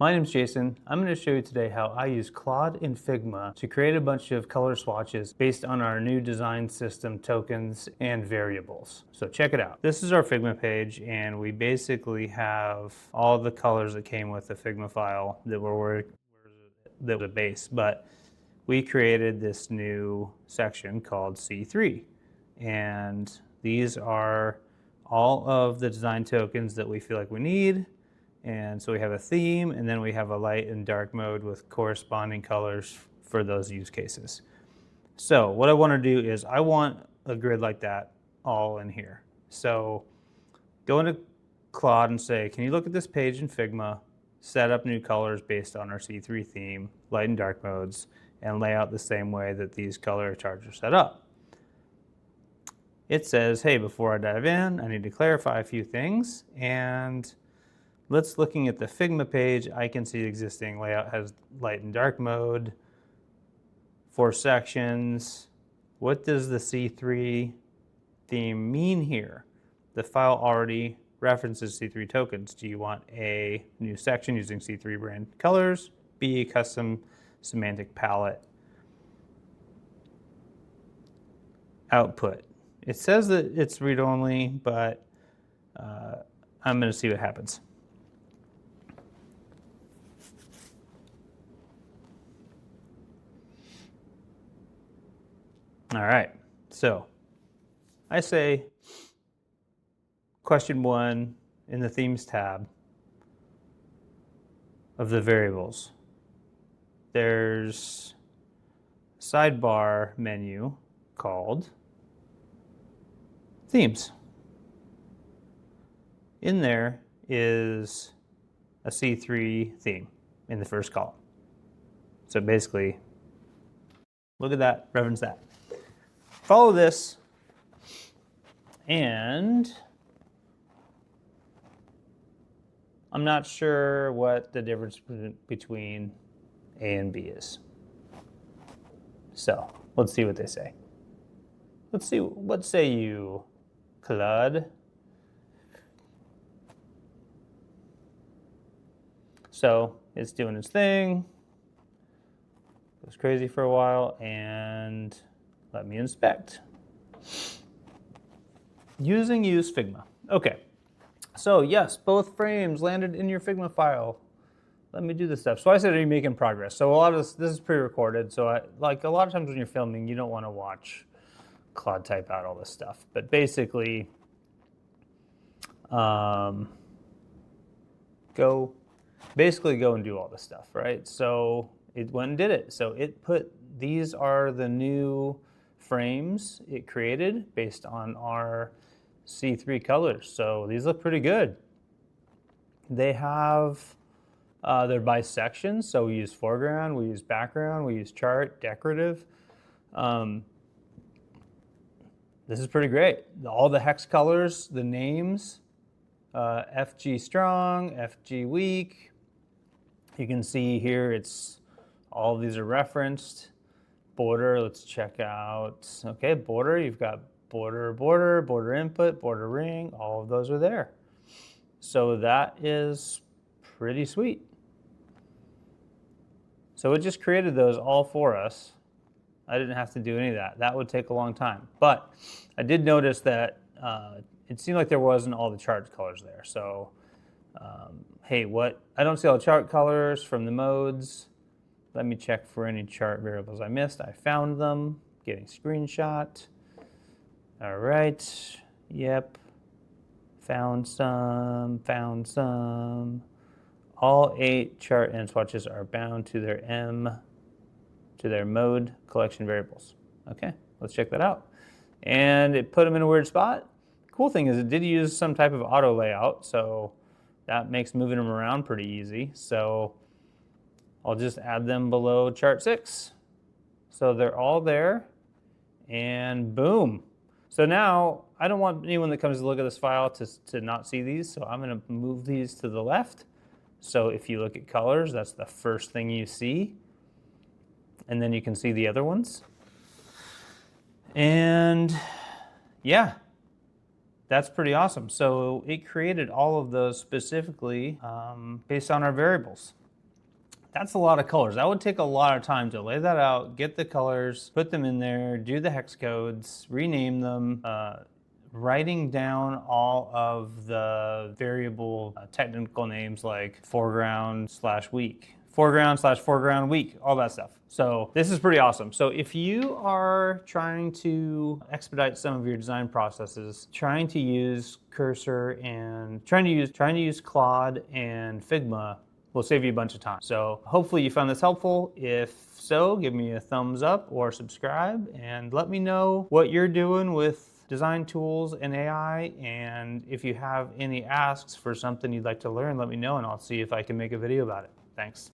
My name's Jason. I'm going to show you today how I use Claude and Figma to create a bunch of color swatches based on our new design system tokens and variables. So check it out. This is our Figma page, and we basically have all the colors that came with the Figma file that were the base, but we created this new section called C3, and these are all of the design tokens that we feel like we need. And so we have a theme, and then we have a light and dark mode with corresponding colors for those use cases. So what I want to do is I want a grid like that all in here. So go into Claude and say, can you look at this page in Figma, set up new colors based on our C3 theme, light and dark modes, and lay out the same way that these color charts are set up. It says, hey, before I dive in, I need to clarify a few things. And looking at the Figma page, I can see the existing layout has light and dark mode, 4 sections. What does the C3 theme mean here? The file already references C3 tokens. Do you want a new section using C3 brand colors? B, custom semantic palette? Output. It says that it's read-only, but I'm going to see what happens. All right, so I say question 1 in the themes tab of the variables. There's a sidebar menu called themes. In there is a C3 theme in the first column. So basically, look at that, reference that. Follow this, and I'm not sure what the difference between A and B is. So let's see what they say. Let's see, what say you, Claude? So it's doing its thing. It was crazy for a while, and let me inspect. Use Figma. Okay, so yes, both frames landed in your Figma file. Let me do this stuff. So I said, are you making progress? So a lot of this is pre-recorded. So like a lot of times when you're filming, you don't want to watch Claude type out all this stuff. But basically, go and do all this stuff, right? So it went and did it. So it put, these are the new frames it created based on our C3 colors. So these look pretty good. They have, they're by sections. So we use foreground, we use background, we use chart, decorative. This is pretty great. All the hex colors, the names, FG strong, FG weak. You can see here it's, all of these are referenced. Border, let's check out, okay, border, you've got border, border input, border ring, all of those are there. So that is pretty sweet. So it just created those all for us. I didn't have to do any of that. That would take a long time. But I did notice that it seemed like there wasn't all the chart colors there. So, hey, I don't see all the chart colors from the modes. Let me check for any chart variables I missed. I found them, getting screenshot. All right, yep, found some. All 8 chart and swatches are bound to their mode collection variables. Okay, let's check that out. And it put them in a weird spot. Cool thing is it did use some type of auto layout, so that makes moving them around pretty easy. So I'll just add them below chart 6. So they're all there, and boom. So now I don't want anyone that comes to look at this file to not see these, so I'm gonna move these to the left. So if you look at colors, that's the first thing you see. And then you can see the other ones. And yeah, that's pretty awesome. So it created all of those specifically based on our variables. That's a lot of colors. That would take a lot of time to lay that out, get the colors, put them in there, do the hex codes, rename them, writing down all of the variable technical names like foreground/week, foreground/foreground week, all that stuff. So this is pretty awesome. So if you are trying to expedite some of your design processes, trying to use Cursor and trying to use Claude and Figma will save you a bunch of time. So hopefully you found this helpful. If so, give me a thumbs up or subscribe and let me know what you're doing with design tools and AI. And if you have any asks for something you'd like to learn, let me know and I'll see if I can make a video about it. Thanks.